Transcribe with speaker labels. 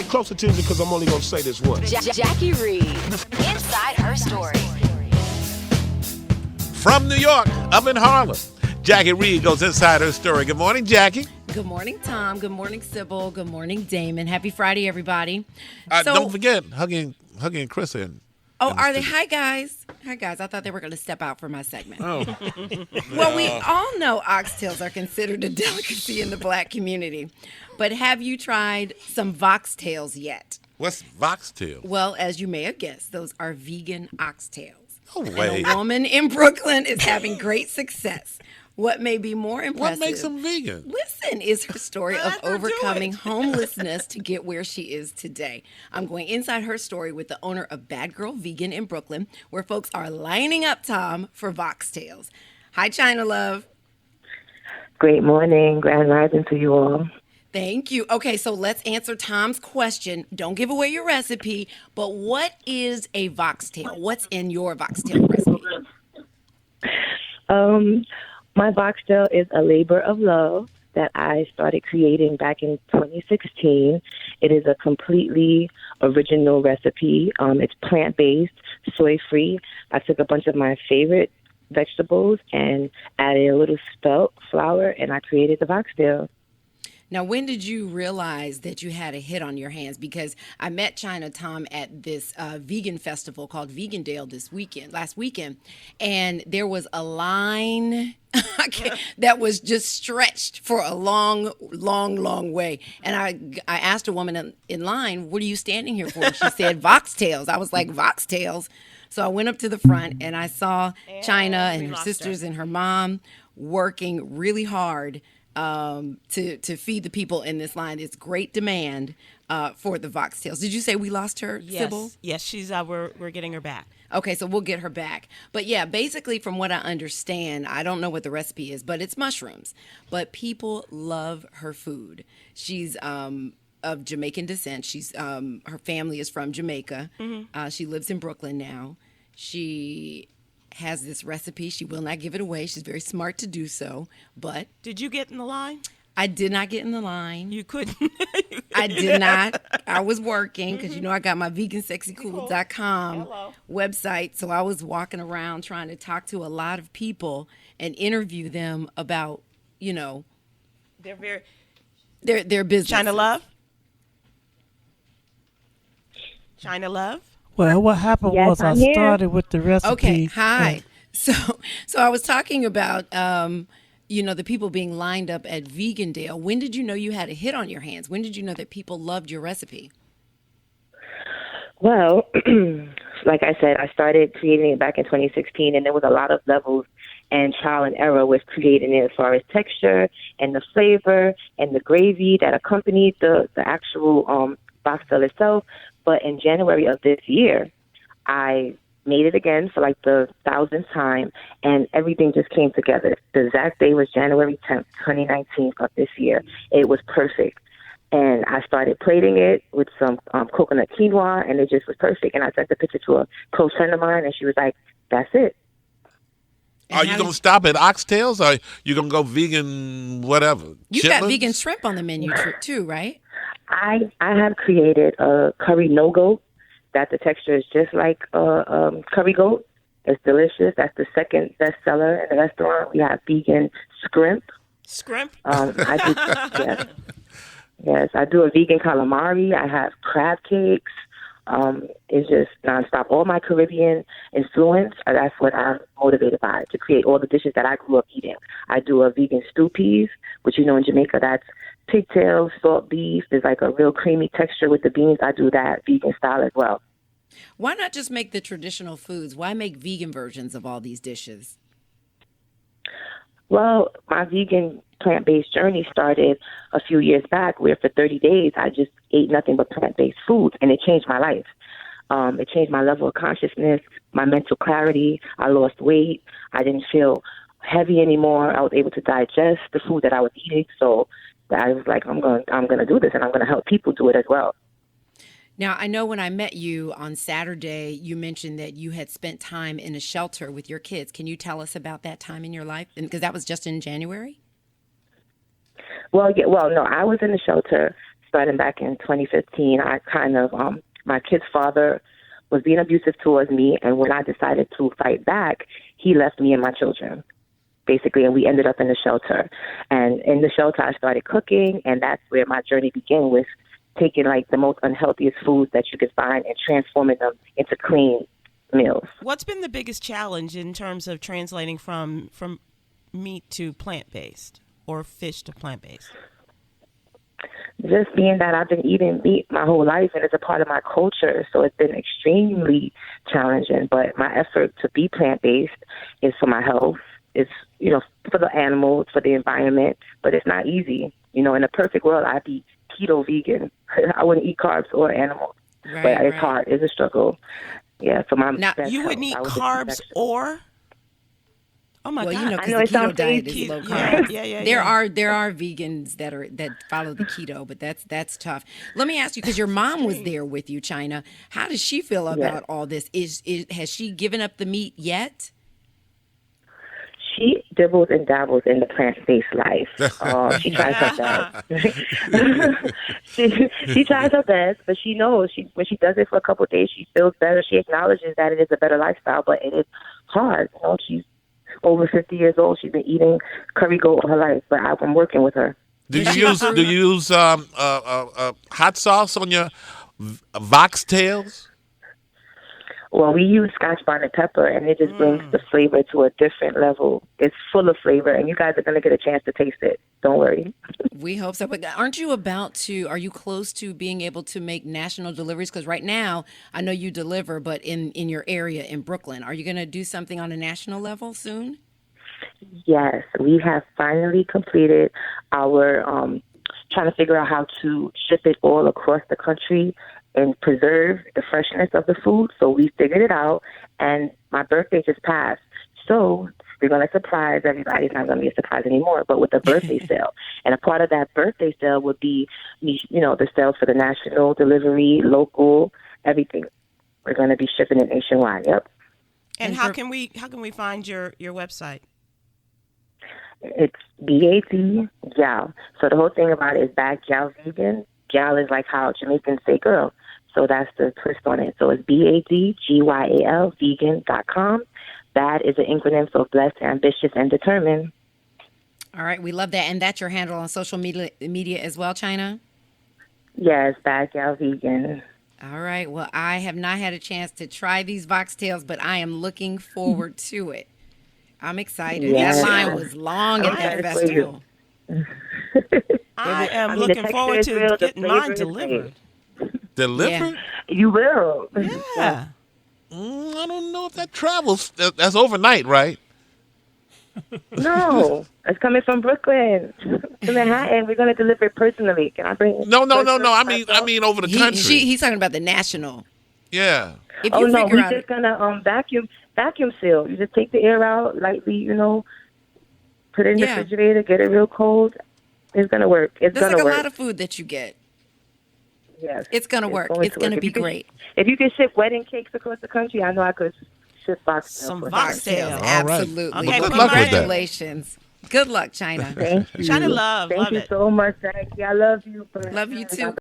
Speaker 1: close attention because I'm only going to say this once.
Speaker 2: Jacque Reid, inside her story.
Speaker 3: From New York, up in Harlem, Jacque Reid goes inside her story. Good morning, Jackie.
Speaker 4: Good morning, Tom. Good morning, Sybil. Good morning, Damon. Happy Friday, everybody.
Speaker 3: Don't forget, hugging Chris in.
Speaker 4: Oh, are they? Hi, guys. Hi, guys. I thought they were going to step out for my segment.
Speaker 3: Oh.
Speaker 4: Well, we all know oxtails are considered a delicacy in the black community. But have you tried some voxtails yet?
Speaker 3: What's voxtail?
Speaker 4: Well, as you may have guessed, those are vegan oxtails.
Speaker 3: No way.
Speaker 4: And a woman in Brooklyn is having great success. What may be more impressive?
Speaker 3: What makes them vegan?
Speaker 4: Listen, is her story of overcoming homelessness to get where she is today. I'm going inside her story with the owner of Bad Girl Vegan in Brooklyn, where folks are lining up, Tom, for voxtails. Hi, China Love.
Speaker 5: Great morning. Grand rising to you all.
Speaker 4: Thank you. Okay, so let's answer Tom's question. Don't give away your recipe, but what is a voxtail? What's in your voxtail recipe?
Speaker 5: My voxtail is a labor of love that I started creating back in 2016. It is a completely original recipe. It's plant-based, soy-free. I took a bunch of my favorite vegetables and added a little spelt flour, and I created the voxtail.
Speaker 4: Now, when did you realize that you had a hit on your hands? Because I met China Tom at this vegan festival called Vegandale last weekend, and there was a line that was just stretched for a long, long, long way. And I asked a woman in line, "What are you standing here for?" And she said, "Voxtails." I was like, "Voxtails?" So I went up to the front and I saw China and her sisters and her mom working really hard to feed the people in this line. It's great demand for the voxtails. Did you say we lost her, Sybil?
Speaker 6: Yes, she's we're getting her back.
Speaker 4: Okay, so we'll get her back. But yeah, basically from what I understand, I don't know what the recipe is, but it's mushrooms. But people love her food. She's of Jamaican descent. She's her family is from Jamaica. Mm-hmm. She lives in Brooklyn now. She has this recipe. She will not give it away. She's very smart to do so. But
Speaker 6: did you get in the line?
Speaker 4: I did not get in the line.
Speaker 6: You couldn't.
Speaker 4: I did not. I was working because, you know, I got my vegansexycool.com website. So I was walking around trying to talk to a lot of people and interview them about, you know, their business.
Speaker 6: China Love? China Love?
Speaker 7: Well, what happened was I started with the recipe.
Speaker 4: Okay, hi. So I was talking about, you know, the people being lined up at Vegandale. When did you know you had a hit on your hands? When did you know that people loved your recipe?
Speaker 5: Well, like I said, I started creating it back in 2016, and there was a lot of levels and trial and error with creating it as far as texture and the flavor and the gravy that accompanied the actual voxtail itself. But in January of this year, I made it again for like the 1000th time, and everything just came together. The exact day was January 10th, 2019 of this year. It was perfect. And I started plating it with some coconut quinoa, and it just was perfect. And I sent the picture to a close friend of mine, and she was like, "That's it."
Speaker 3: Are you going to stop at Oxtails, or you going to go vegan whatever?
Speaker 4: You got vegan shrimp on the menu too, right?
Speaker 5: I have created a curry no-goat that the texture is just like curry goat. It's delicious. That's the second bestseller in the restaurant. We have vegan scrimp.
Speaker 6: Scrimp?
Speaker 5: Yes, I do a vegan calamari. I have crab cakes. It's just nonstop. All my Caribbean influence, that's what I'm motivated by, to create all the dishes that I grew up eating. I do a vegan stew peas, which you know in Jamaica, that's pigtails, salt beef. There's like a real creamy texture with the beans. I do that vegan style as well.
Speaker 4: Why not just make the traditional foods? Why make vegan versions of all these dishes?
Speaker 5: Well, my vegan plant-based journey started a few years back, where for 30 days I just ate nothing but plant-based foods, and it changed my life. It changed my level of consciousness, my mental clarity. I lost weight. I didn't feel heavy anymore. I was able to digest the food that I was eating. So I was like, I'm going to do this, and I'm going to help people do it as well.
Speaker 4: Now, I know when I met you on Saturday, you mentioned that you had spent time in a shelter with your kids. Can you tell us about that time in your life? Because that was just in January?
Speaker 5: Well, no, I was in the shelter starting back in 2015, I kind of, my kid's father was being abusive towards me. And when I decided to fight back, he left me and my children, basically. And we ended up in the shelter. And in the shelter, I started cooking. And that's where my journey began, with taking like the most unhealthiest foods that you could find and transforming them into clean meals.
Speaker 6: What's been the biggest challenge in terms of translating from meat to plant-based or fish to plant-based?
Speaker 5: Just being that I've been eating meat my whole life and it's a part of my culture, so it's been extremely challenging. But my effort to be plant-based is for my health. It's, for the animals, for the environment, but it's not easy. In a perfect world, I'd be keto vegan. I wouldn't eat carbs or animals, but it's hard. It's a struggle. Yeah, for my
Speaker 6: now you wouldn't eat carbs or. Oh my God!
Speaker 4: Because the keto diet is low carb.
Speaker 6: Yeah.
Speaker 4: There are vegans that follow the keto, but that's tough. Let me ask you, because your mom was there with you, China. How does she feel about all this? Has she given up the meat yet?
Speaker 5: She dibbles and dabbles in the plant-based life. She tries her best. she tries her best, but she knows when she does it for a couple of days, she feels better. She acknowledges that it is a better lifestyle, but it is hard. She's over 50 years old. She's been eating curry goat all her life, but I'm working with her.
Speaker 3: Do you use hot sauce on your voxtails?
Speaker 5: Well, we use Scotch bonnet pepper, and it just brings the flavor to a different level. It's full of flavor, and you guys are going to get a chance to taste it. Don't worry.
Speaker 4: We hope so. But are you close to being able to make national deliveries? Because right now, I know you deliver, but in your area in Brooklyn, are you going to do something on a national level soon?
Speaker 5: Yes, we have finally completed our trying to figure out how to ship it all across the country and preserve the freshness of the food. So we figured it out, and my birthday just passed. So we're going to surprise everybody. It's not going to be a surprise anymore, but with a birthday sale. And a part of that birthday sale would be, the sales for the national delivery, local, everything. We're going to be shipping it nationwide. Yep.
Speaker 6: And how can we find your website?
Speaker 5: It's BAT Gal. So the whole thing about it is Bad Gal Vegan. Gal is like how Jamaicans say girl. So that's the twist on it. So it's BADGYAL vegan.com. That is an acronym for blessed, ambitious, and determined.
Speaker 4: All right. We love that. And that's your handle on social media as well, China?
Speaker 5: Yes, Bad Gal Vegan.
Speaker 4: All right. Well, I have not had a chance to try these voxtails, but I am looking forward to it. I'm excited.
Speaker 5: Yes.
Speaker 4: That line was long at that festival.
Speaker 6: I am looking forward to getting mine delivered.
Speaker 3: Delivered?
Speaker 4: Yeah.
Speaker 5: You will.
Speaker 6: Yeah.
Speaker 3: I don't know if that travels. That's overnight, right?
Speaker 5: No, it's coming from Brooklyn to Manhattan. We're going to deliver it personally. Can I bring it?
Speaker 3: No. I mean over the country.
Speaker 4: He's talking about the national.
Speaker 3: Yeah.
Speaker 4: If
Speaker 5: Oh
Speaker 4: you
Speaker 5: no,
Speaker 4: figure
Speaker 5: we're
Speaker 4: out
Speaker 5: just gonna vacuum seal. You just take the air out lightly, put it in the refrigerator, get it real cold. It's gonna work. It's
Speaker 4: there's
Speaker 5: gonna
Speaker 4: like
Speaker 5: work.
Speaker 4: a lot of food that you get.
Speaker 5: Yes,
Speaker 4: It's gonna work. It's gonna be great.
Speaker 5: If you could ship wedding cakes across the country, I know I could ship boxtails.
Speaker 6: Some
Speaker 5: for
Speaker 6: voxtails.
Speaker 3: All right.
Speaker 4: Absolutely.
Speaker 6: Okay,
Speaker 3: Well, good luck with that.
Speaker 4: Congratulations. Good luck, China.
Speaker 5: Thank you.
Speaker 6: China love
Speaker 5: Thank you
Speaker 6: it.
Speaker 5: so much, Jackie. I love you.
Speaker 4: Love you too.